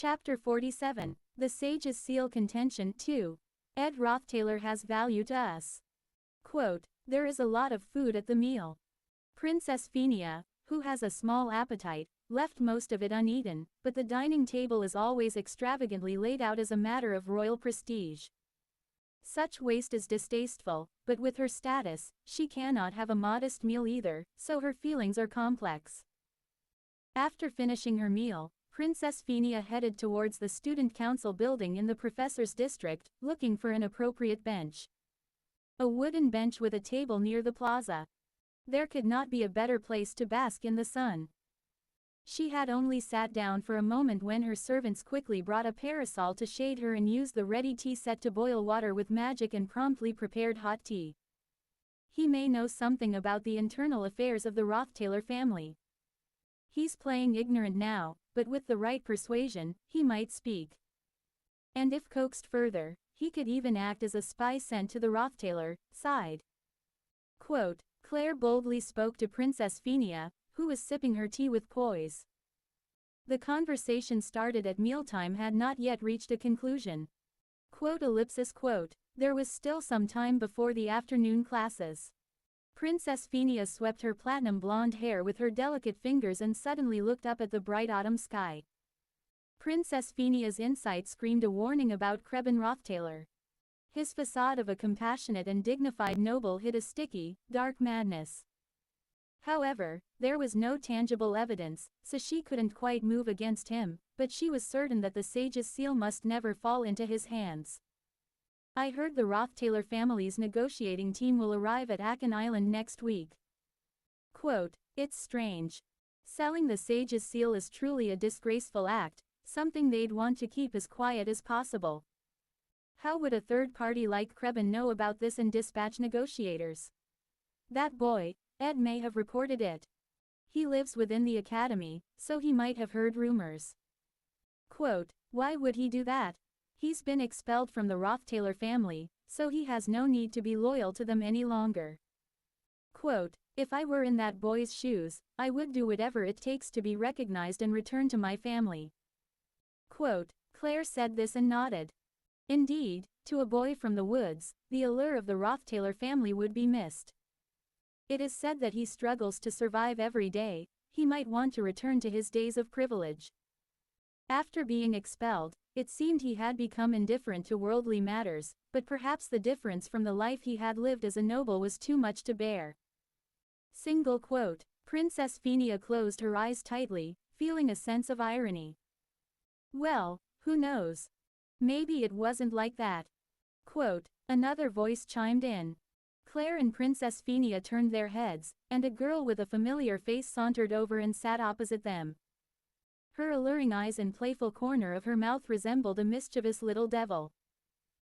Chapter 47. The Sage's Seal Contention 2. Ed Rothstaylor has value to us. Quote, there is a lot of food at the meal. Princess Phinia, who has a small appetite, left most of it uneaten, but the dining table is always extravagantly laid out as a matter of royal prestige. Such waste is distasteful, but with her status, she cannot have a modest meal either, so her feelings are complex. After finishing her meal, Princess Phinia headed towards the student council building in the professor's district, looking for an appropriate bench. A wooden bench with a table near the plaza. There could not be a better place to bask in the sun. She had only sat down for a moment when her servants quickly brought a parasol to shade her and used the ready tea set to boil water with magic and promptly prepared hot tea. He may know something about the internal affairs of the Rothstaylor family. He's playing ignorant now, but with the right persuasion, he might speak. And if coaxed further, he could even act as a spy sent to the Rothstaylor side. Quote, Claire boldly spoke to Princess Phinia, who was sipping her tea with poise. The conversation started at mealtime had not yet reached a conclusion. Quote, there was still some time before the afternoon classes. Princess Phinia swept her platinum blonde hair with her delicate fingers and suddenly looked up at the bright autumn sky. Princess Phinia's insight screamed a warning about Krebin Rothstaylor. His facade of a compassionate and dignified noble hid a sticky, dark madness. However, there was no tangible evidence, so she couldn't quite move against him, but she was certain that the sage's seal must never fall into his hands. I heard the Rothstaylor family's negotiating team will arrive at Akan Island next week. Quote, it's strange. Selling the sage's seal is truly a disgraceful act, something they'd want to keep as quiet as possible. How would a third party like Krebin know about this and dispatch negotiators? That boy, Ed, may have reported it. He lives within the academy, so he might have heard rumors. Quote, why would he do that? He's been expelled from the Rothstaylor family, so he has no need to be loyal to them any longer. Quote, if I were in that boy's shoes, I would do whatever it takes to be recognized and return to my family. Quote, Claire said this and nodded. Indeed, to a boy from the woods, the allure of the Rothstaylor family would be missed. It is said that he struggles to survive every day. He might want to return to his days of privilege. After being expelled, it seemed he had become indifferent to worldly matters, but perhaps the difference from the life he had lived as a noble was too much to bear. Single quote, Princess Phinia closed her eyes tightly, feeling a sense of irony. Well, who knows? Maybe it wasn't like that. Quote, another voice chimed in. Claire and Princess Phinia turned their heads, and a girl with a familiar face sauntered over and sat opposite them. Her alluring eyes and playful corner of her mouth resembled a mischievous little devil.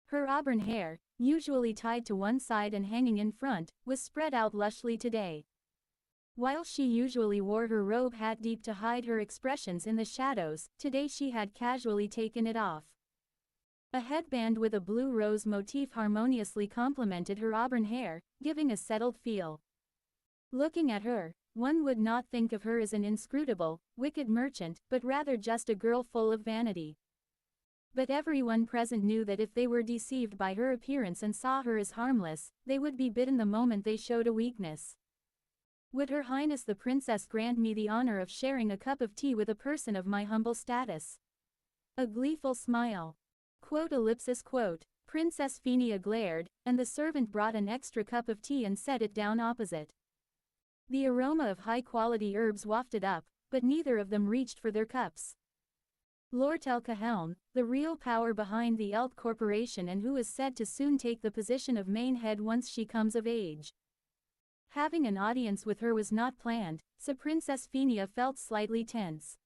Her auburn hair, usually tied to one side and hanging in front, was spread out lushly today. While she usually wore her robe hat deep to hide her expressions in the shadows, today she had casually taken it off. A headband with a blue rose motif harmoniously complemented her auburn hair, giving a settled feel. Looking at her, one would not think of her as an inscrutable, wicked merchant, but rather just a girl full of vanity. But everyone present knew that if they were deceived by her appearance and saw her as harmless, they would be bitten the moment they showed a weakness. Would Her Highness the Princess grant me the honor of sharing a cup of tea with a person of my humble status? A gleeful smile. Quote, Princess Phinia glared, and the servant brought an extra cup of tea and set it down opposite. The aroma of high-quality herbs wafted up, but neither of them reached for their cups. Lortel Cahelm, the real power behind the Elt Corporation and who is said to soon take the position of main head once she comes of age. Having an audience with her was not planned, so Princess Phinia felt slightly tense.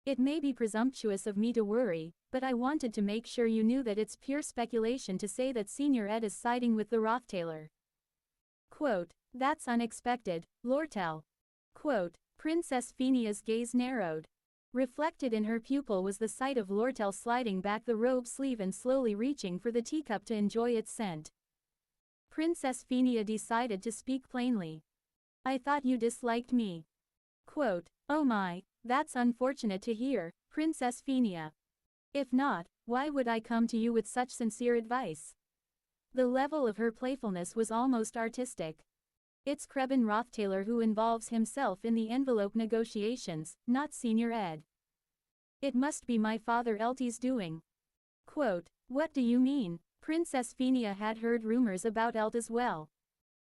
It may be presumptuous of me to worry, but I wanted to make sure you knew that it's pure speculation to say that Senior Ed is siding with the Rothstaylor. Quote, that's unexpected, Lortel. Quote, Princess Phinia's gaze narrowed. Reflected in her pupil was the sight of Lortel sliding back the robe sleeve and slowly reaching for the teacup to enjoy its scent. Princess Phinia decided to speak plainly. I thought you disliked me. Quote, oh my, that's unfortunate to hear, Princess Phinia. If not, why would I come to you with such sincere advice? The level of her playfulness was almost artistic. It's Krebin Rothstaylor who involves himself in the envelope negotiations, not Senior Ed. It must be my father Eltie's doing. Quote, what do you mean? Princess Phinia had heard rumors about Elt as well.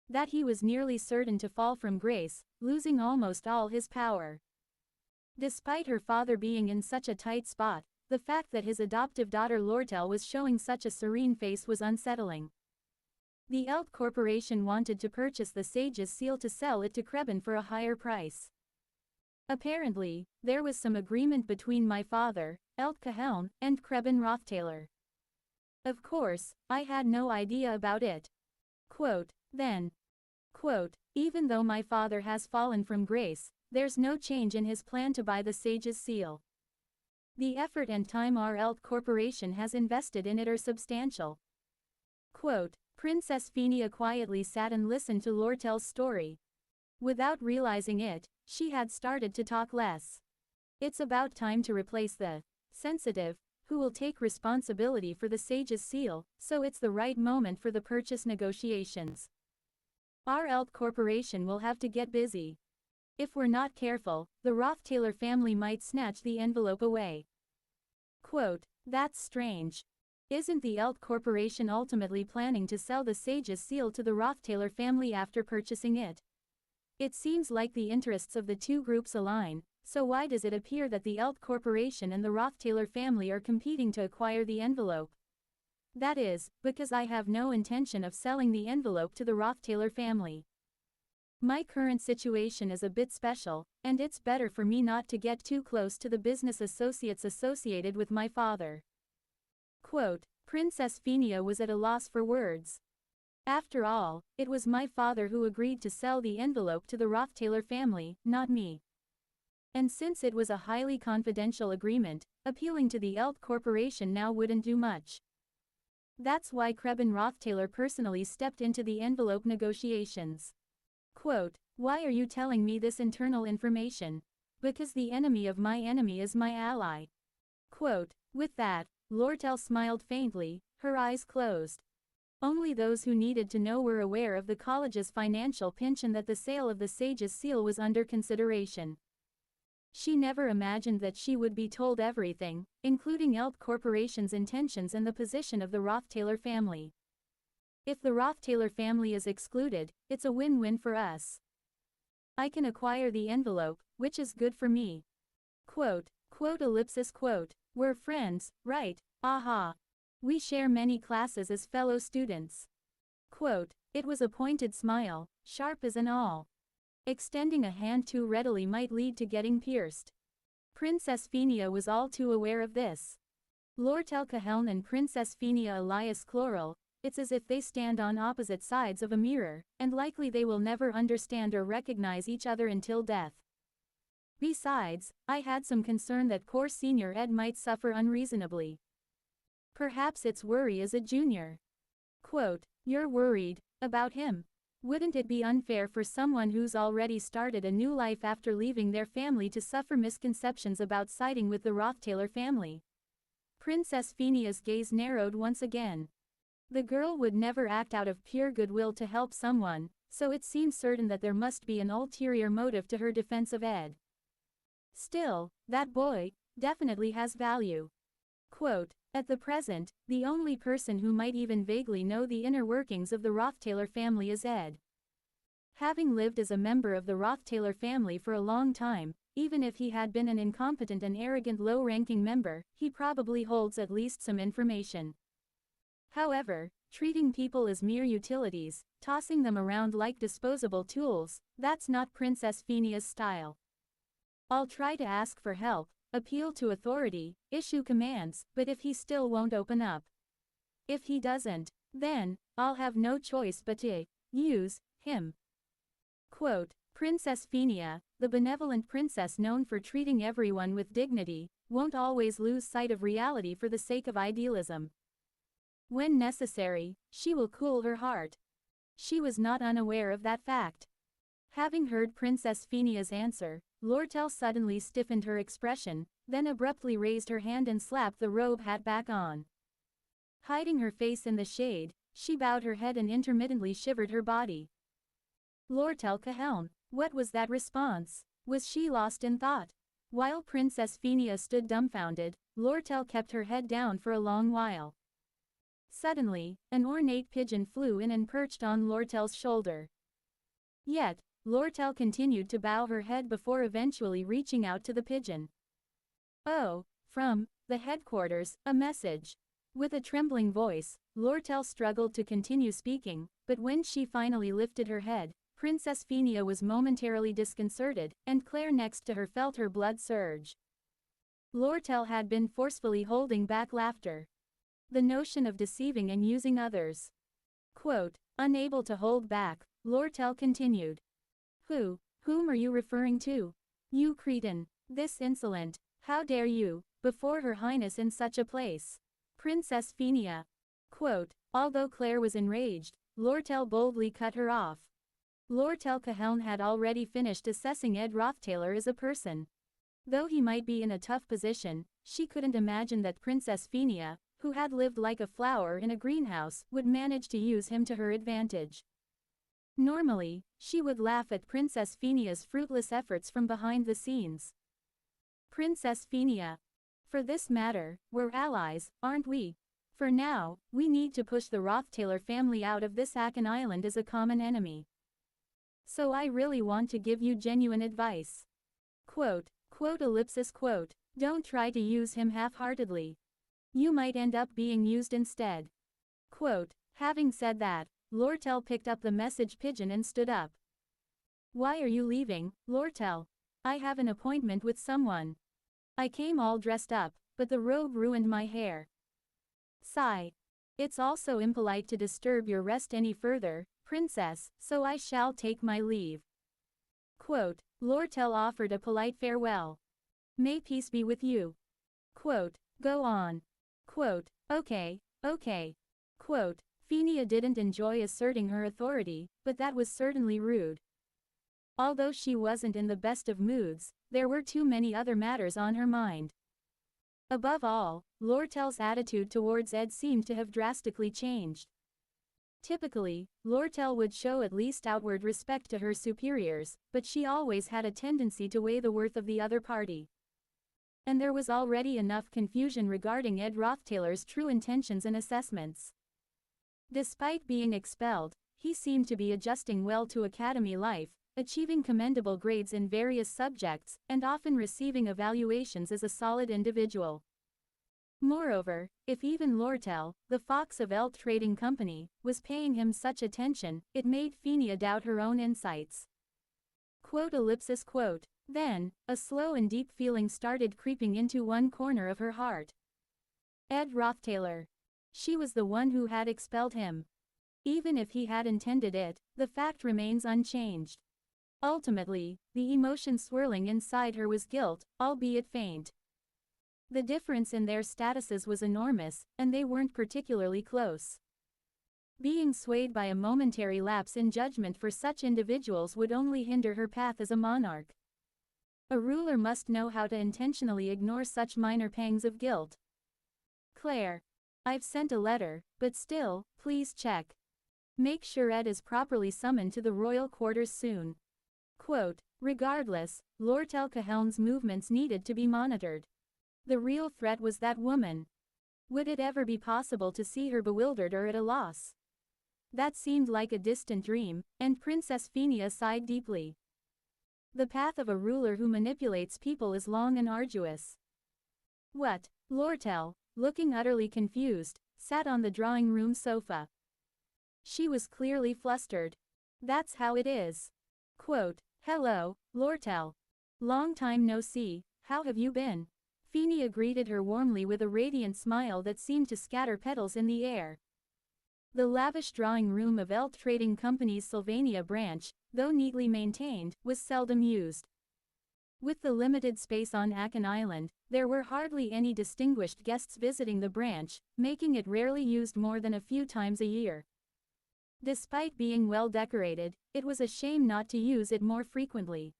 That he was nearly certain to fall from grace, losing almost all his power. Despite her father being in such a tight spot, the fact that his adoptive daughter Lortel was showing such a serene face was unsettling. The Elt Corporation wanted to purchase the Sage's seal to sell it to Krebin for a higher price. Apparently, there was some agreement between my father, Elt Cahelm, and Krebin Rothstaylor. Of course, I had no idea about it. Quote, then. Quote, even though my father has fallen from grace, there's no change in his plan to buy the Sage's seal. The effort and time our Elt Corporation has invested in it are substantial. Quote, Princess Phinia quietly sat and listened to Lortel's story. Without realizing it, she had started to talk less. It's about time to replace the sensitive, who will take responsibility for the Sage's seal, so it's the right moment for the purchase negotiations. Our Elt Corporation will have to get busy. If we're not careful, the Rothstaylor family might snatch the envelope away. Quote, that's strange. Isn't the Elt Corporation ultimately planning to sell the Sage's seal to the Rothstaylor family after purchasing it? It seems like the interests of the two groups align, so why does it appear that the Elt Corporation and the Rothstaylor family are competing to acquire the envelope? That is, because I have no intention of selling the envelope to the Rothstaylor family. My current situation is a bit special, and it's better for me not to get too close to the business associates associated with my father. Quote, Princess Phinia was at a loss for words. After all, it was my father who agreed to sell the envelope to the Rothstaylor family, not me. And since it was a highly confidential agreement, appealing to the Elt Corporation now wouldn't do much. That's why Krebin Rothstaylor personally stepped into the envelope negotiations. Quote, why are you telling me this internal information? Because the enemy of my enemy is my ally. Quote, with that, Lortel smiled faintly, her eyes closed. Only those who needed to know were aware of the college's financial pinch and that the sale of the Sage's seal was under consideration. She never imagined that she would be told everything, including Elt Corporation's intentions and the position of the Rothstaylor family. If the Rothstaylor family is excluded, it's a win-win for us. I can acquire the envelope, which is good for me. Quote, quote, we're friends, right? Aha. We share many classes as fellow students. Quote, it was a pointed smile, sharp as an awl. Extending a hand too readily might lead to getting pierced. Princess Phinia was all too aware of this. Lortel Cahelm and Princess Phinia alias Chloral, it's as if they stand on opposite sides of a mirror, and likely they will never understand or recognize each other until death. Besides, I had some concern that poor Senior Ed might suffer unreasonably. Perhaps it's worry as a junior. Quote, you're worried about him. Wouldn't it be unfair for someone who's already started a new life after leaving their family to suffer misconceptions about siding with the Rothstaylor family? Princess Phinia's gaze narrowed once again. The girl would never act out of pure goodwill to help someone, so it seemed certain that there must be an ulterior motive to her defense of Ed. Still, that boy definitely has value. Quote, at the present, the only person who might even vaguely know the inner workings of the Rothstaylor family is Ed. Having lived as a member of the Rothstaylor family for a long time, even if he had been an incompetent and arrogant low-ranking member, he probably holds at least some information. However, treating people as mere utilities, tossing them around like disposable tools, that's not Princess Phinia's style. I'll try to ask for help, appeal to authority, issue commands, but if he still won't open up. If he doesn't, then, I'll have no choice but to use him. Quote, Princess Phinia, the benevolent princess known for treating everyone with dignity, won't always lose sight of reality for the sake of idealism. When necessary, she will cool her heart. She was not unaware of that fact. Having heard Princess Phinia's answer, Lortel suddenly stiffened her expression, then abruptly raised her hand and slapped the robe hat back on. Hiding her face in the shade, she bowed her head and intermittently shivered her body. Lortel Cahelm, what was that response? Was she lost in thought? While Princess Phenia stood dumbfounded, Lortel kept her head down for a long while. Suddenly, an ornate pigeon flew in and perched on Lortel's shoulder. Yet, Lortel continued to bow her head before eventually reaching out to the pigeon. "Oh, from the headquarters, a message." With a trembling voice, Lortel struggled to continue speaking, but when she finally lifted her head, Princess Phenia was momentarily disconcerted, and Claire next to her felt her blood surge. Lortel had been forcefully holding back laughter. The notion of deceiving and using others. Quote, unable to hold back, Lortel continued. Whom are you referring to? You cretin. This insolent. How dare you, before Her Highness in such a place? Princess Phenia. Quote, although Claire was enraged, Lortel boldly cut her off. Lortel Cahelm had already finished assessing Ed Rothstaylor as a person. Though he might be in a tough position, she couldn't imagine that Princess Phenia, who had lived like a flower in a greenhouse, would manage to use him to her advantage. Normally, she would laugh at Princess Phenia's fruitless efforts from behind the scenes. Princess Phenia. For this matter, we're allies, aren't we? For now, we need to push the Rothstaylor family out of this Akan Island as a common enemy. So I really want to give you genuine advice. Quote, don't try to use him half-heartedly. You might end up being used instead. Quote, having said that, Lortel picked up the message pigeon and stood up. Why are you leaving, Lortel? I have an appointment with someone. I came all dressed up, but the robe ruined my hair. Sigh. It's also impolite to disturb your rest any further, Princess, so I shall take my leave. Quote, Lortel offered a polite farewell. May peace be with you. Quote, go on. Quote, okay. Quote, Phenia didn't enjoy asserting her authority, but that was certainly rude. Although she wasn't in the best of moods, there were too many other matters on her mind. Above all, Lortel's attitude towards Ed seemed to have drastically changed. Typically, Lortel would show at least outward respect to her superiors, but she always had a tendency to weigh the worth of the other party. And there was already enough confusion regarding Ed Rothstaylor's true intentions and assessments. Despite being expelled, he seemed to be adjusting well to academy life, achieving commendable grades in various subjects, and often receiving evaluations as a solid individual. Moreover, if even Lortel, the fox of Elt Trading Company, was paying him such attention, it made Phenia doubt her own insights. Quote. Then, a slow and deep feeling started creeping into one corner of her heart. Ed Rothstaylor. She was the one who had expelled him. Even if he had intended it, the fact remains unchanged. Ultimately, the emotion swirling inside her was guilt, albeit faint. The difference in their statuses was enormous, and they weren't particularly close. Being swayed by a momentary lapse in judgment for such individuals would only hinder her path as a monarch. A ruler must know how to intentionally ignore such minor pangs of guilt. Claire. I've sent a letter, but still, please check. Make sure Ed is properly summoned to the royal quarters soon. Quote, regardless, Lortel Cahelm's movements needed to be monitored. The real threat was that woman. Would it ever be possible to see her bewildered or at a loss? That seemed like a distant dream, and Princess Phenia sighed deeply. The path of a ruler who manipulates people is long and arduous. What? Lortel, looking utterly confused, sat on the drawing room sofa. She was clearly flustered. That's how it is. Quote, hello, Lortel. Long time no see, how have you been? Phenia greeted her warmly with a radiant smile that seemed to scatter petals in the air. The lavish drawing room of Elt Trading Company's Sylvania branch, though neatly maintained, was seldom used. With the limited space on Akan Island, there were hardly any distinguished guests visiting the branch, making it rarely used more than a few times a year. Despite being well decorated, it was a shame not to use it more frequently.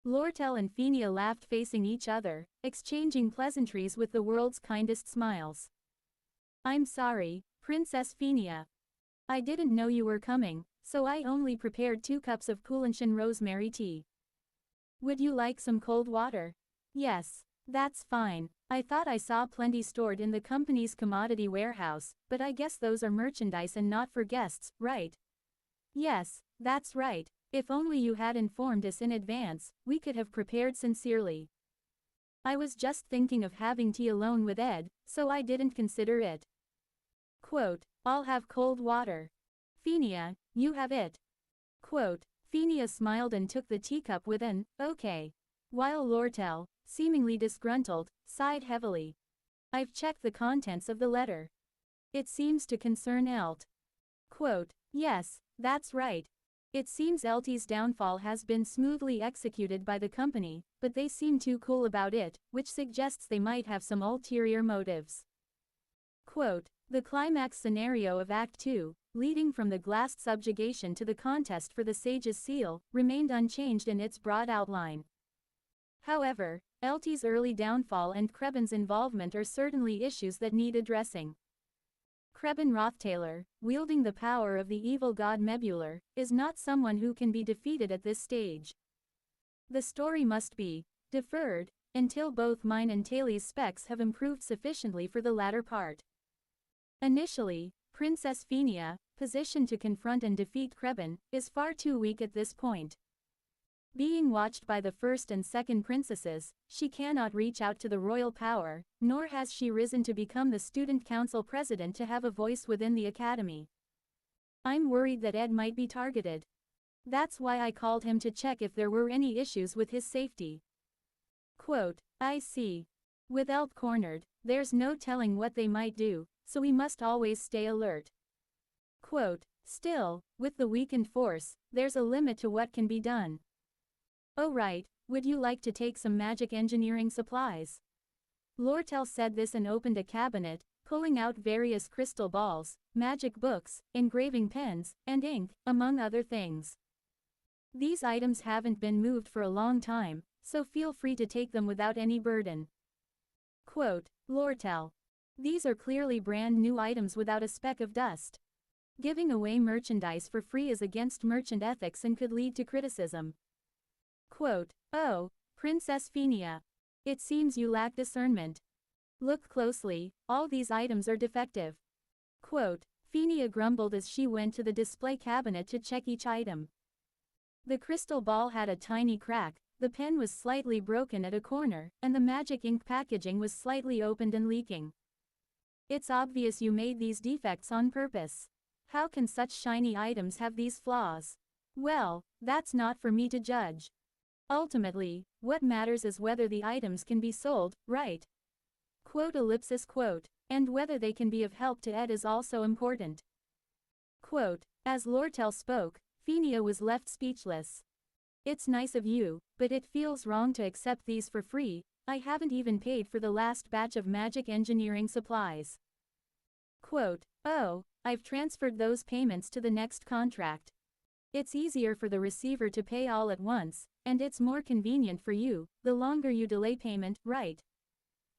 Lortel and Phinia laughed, facing each other, exchanging pleasantries with the world's kindest smiles. I'm sorry, Princess Phinia. I didn't know you were coming, so I only prepared 2 cups of Coolanshan rosemary tea. Would you like some cold water? Yes, that's fine. I thought I saw plenty stored in the company's commodity warehouse, but I guess those are merchandise and not for guests, right? Yes, that's right. If only you had informed us in advance, we could have prepared sincerely. I was just thinking of having tea alone with Ed, so I didn't consider it. Quote, I'll have cold water. Phinia, you have it. Quote, Phinia smiled and took the teacup with an, okay. While Lortel, seemingly disgruntled, sighed heavily. I've checked the contents of the letter. It seems to concern Elt. Quote, yes, that's right. It seems Eltie's downfall has been smoothly executed by the company, but they seem too cool about it, which suggests they might have some ulterior motives. Quote, the climax scenario of Act 2, leading from the glass subjugation to the contest for the Sage's seal, remained unchanged in its broad outline. However, Eltie's early downfall and Kreben's involvement are certainly issues that need addressing. Kreben Rothstaylor, wielding the power of the evil god Mebular, is not someone who can be defeated at this stage. The story must be deferred until both mine and Taylor's specs have improved sufficiently for the latter part. Initially, Princess Phinia, positioned to confront and defeat Kreben, is far too weak at this point. Being watched by the first and second princesses, she cannot reach out to the royal power, nor has she risen to become the student council president to have a voice within the academy. I'm worried that Ed might be targeted. That's why I called him to check if there were any issues with his safety. Quote, I see. With Elt cornered, there's no telling what they might do, so we must always stay alert. Quote, still, with the weakened force, there's a limit to what can be done. Oh right, would you like to take some magic engineering supplies? Lortel said this and opened a cabinet, pulling out various crystal balls, magic books, engraving pens, and ink, among other things. These items haven't been moved for a long time, so feel free to take them without any burden. Quote, Lortel. These are clearly brand new items without a speck of dust. Giving away merchandise for free is against merchant ethics and could lead to criticism. Quote, oh, Princess Phinia. It seems you lack discernment. Look closely, all these items are defective. Quote, Phinia grumbled as she went to the display cabinet to check each item. The crystal ball had a tiny crack, the pen was slightly broken at a corner, and the magic ink packaging was slightly opened and leaking. It's obvious you made these defects on purpose. How can such shiny items have these flaws? Well, that's not for me to judge. Ultimately, what matters is whether the items can be sold, right? Quote, and whether they can be of help to Ed is also important. Quote, as Lortel spoke, Phinia was left speechless. It's nice of you, but it feels wrong to accept these for free. I haven't even paid for the last batch of magic engineering supplies. Quote, oh, I've transferred those payments to the next contract. It's easier for the receiver to pay all at once, and it's more convenient for you, the longer you delay payment, right?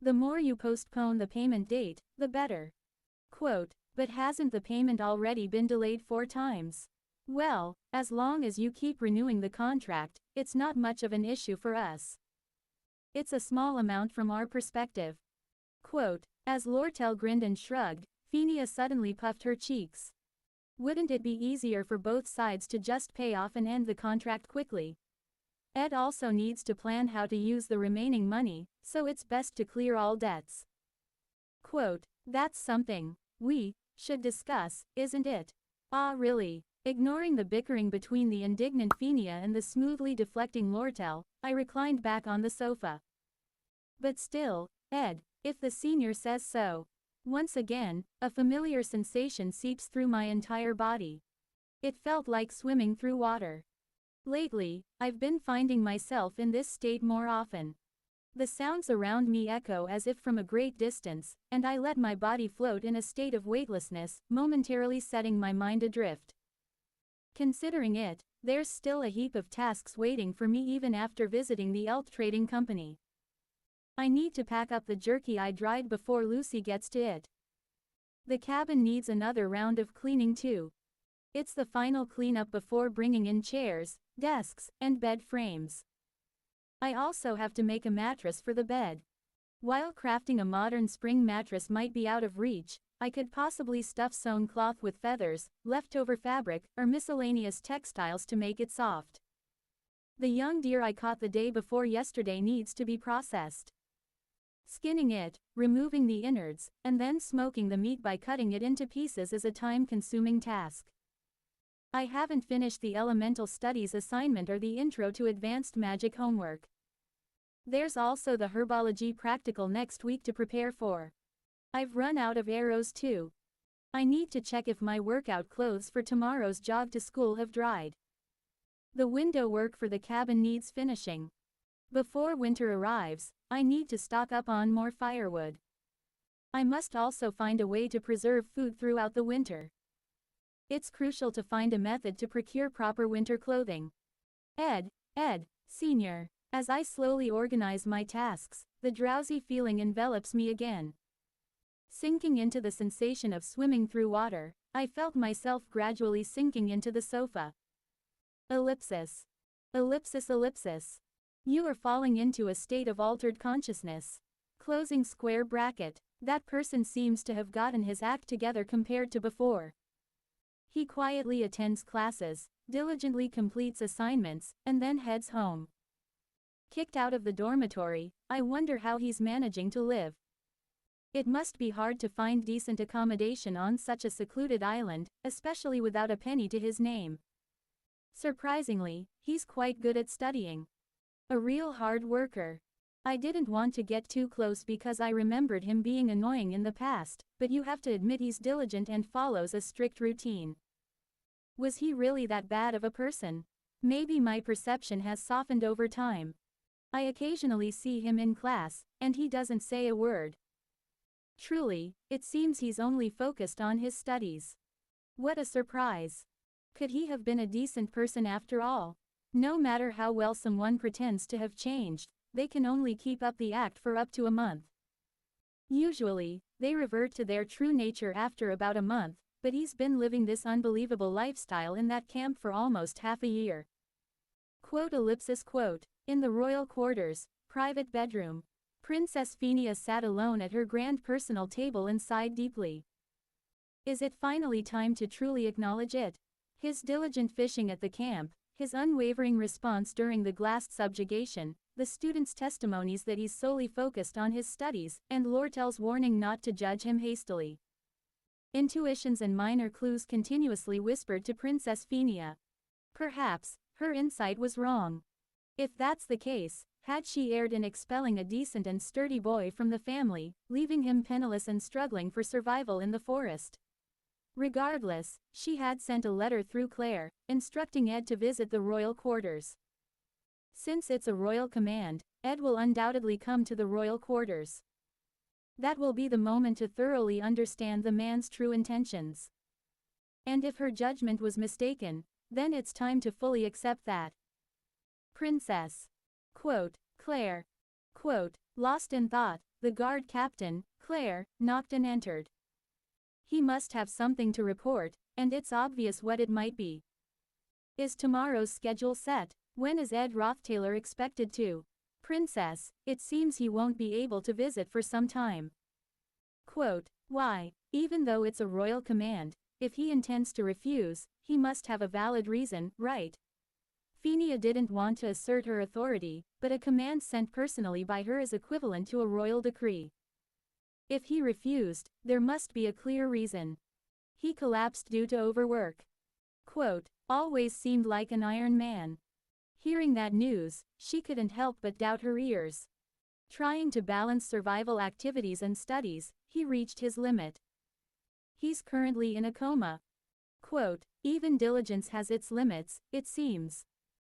The more you postpone the payment date, the better. Quote, but hasn't the payment already been delayed 4 times? Well, as long as you keep renewing the contract, it's not much of an issue for us. It's a small amount from our perspective. Quote, as Lortel grinned and shrugged, Phinia suddenly puffed her cheeks. Wouldn't it be easier for both sides to just pay off and end the contract quickly? Ed also needs to plan how to use the remaining money, so it's best to clear all debts. Quote, that's something we should discuss, isn't it? Ah, really? Ignoring the bickering between the indignant Phinia and the smoothly deflecting Lortel, I reclined back on the sofa. But still, Ed, if the senior says so. Once again, a familiar sensation seeps through my entire body. It felt like swimming through water. Lately, I've been finding myself in this state more often. The sounds around me echo as if from a great distance, and I let my body float in a state of weightlessness, momentarily setting my mind adrift. Considering it, There's still a heap of tasks waiting for me even after visiting the elk trading company. I need to pack up the jerky I dried before Lucy gets to it. The cabin needs another round of cleaning too. It's the final cleanup before bringing in chairs, desks, and bed frames. I also have to make a mattress for the bed. While crafting a modern spring mattress might be out of reach, I could possibly stuff sewn cloth with feathers, leftover fabric, or miscellaneous textiles to make it soft. The young deer I caught the day before yesterday needs to be processed. Skinning it, removing the innards, and then smoking the meat by cutting it into pieces is a time-consuming task. I haven't finished the elemental studies assignment or the intro to advanced magic homework. There's also the herbology practical next week to prepare for. I've run out of arrows too. I need to check if my workout clothes for tomorrow's jog to school have dried. The window work for the cabin needs finishing. Before winter arrives, I need to stock up on more firewood. I must also find a way to preserve food throughout the winter. It's crucial to find a method to procure proper winter clothing. Ed, Sr. As I slowly organize my tasks, the drowsy feeling envelops me again. Sinking into the sensation of swimming through water, I felt myself gradually sinking into the sofa. Ellipsis. Ellipsis, ellipsis. You are falling into a state of altered consciousness. Closing square bracket. That person seems to have gotten his act together compared to before. He quietly attends classes, diligently completes assignments, and then heads home. Kicked out of the dormitory, I wonder how he's managing to live. It must be hard to find decent accommodation on such a secluded island, especially without a penny to his name. Surprisingly, he's quite good at studying. A real hard worker. I didn't want to get too close because I remembered him being annoying in the past, but you have to admit he's diligent and follows a strict routine. Was he really that bad of a person? Maybe my perception has softened over time. I occasionally see him in class, and he doesn't say a word. Truly, it seems he's only focused on his studies. What a surprise. Could he have been a decent person after all? No matter how well someone pretends to have changed, they can only keep up the act for up to a month. Usually, they revert to their true nature after about a month, but he's been living this unbelievable lifestyle in that camp for almost half a year. Quote ellipsis quote. In the royal quarters, private bedroom. Princess Phinia sat alone at her grand personal table and sighed deeply. Is it finally time to truly acknowledge it? His diligent fishing at the camp, his unwavering response during the glass subjugation, the students' testimonies that he's solely focused on his studies, and Lortel's warning not to judge him hastily. Intuitions and minor clues continuously whispered to Princess Phinia. Perhaps, her insight was wrong. If that's the case, had she erred in expelling a decent and sturdy boy from the family, leaving him penniless and struggling for survival in the forest? Regardless, she had sent a letter through Claire, instructing Ed to visit the royal quarters. Since it's a royal command, Ed will undoubtedly come to the royal quarters. That will be the moment to thoroughly understand the man's true intentions. And if her judgment was mistaken, then it's time to fully accept that. Princess. Quote, Claire. Quote, lost in thought, the guard captain, Claire, knocked and entered. He must have something to report, and it's obvious what it might be. Is tomorrow's schedule set? When is Ed Rothstaylor expected to? Princess, it seems he won't be able to visit for some time. Quote, why, even though it's a royal command, if he intends to refuse, he must have a valid reason, right? Phinia didn't want to assert her authority, but a command sent personally by her is equivalent to a royal decree. If he refused, there must be a clear reason. He collapsed due to overwork. Quote, always seemed like an iron man. Hearing that news, she couldn't help but doubt her ears. Trying to balance survival activities and studies, he reached his limit. He's currently in a coma. Quote, even diligence has its limits, it seems.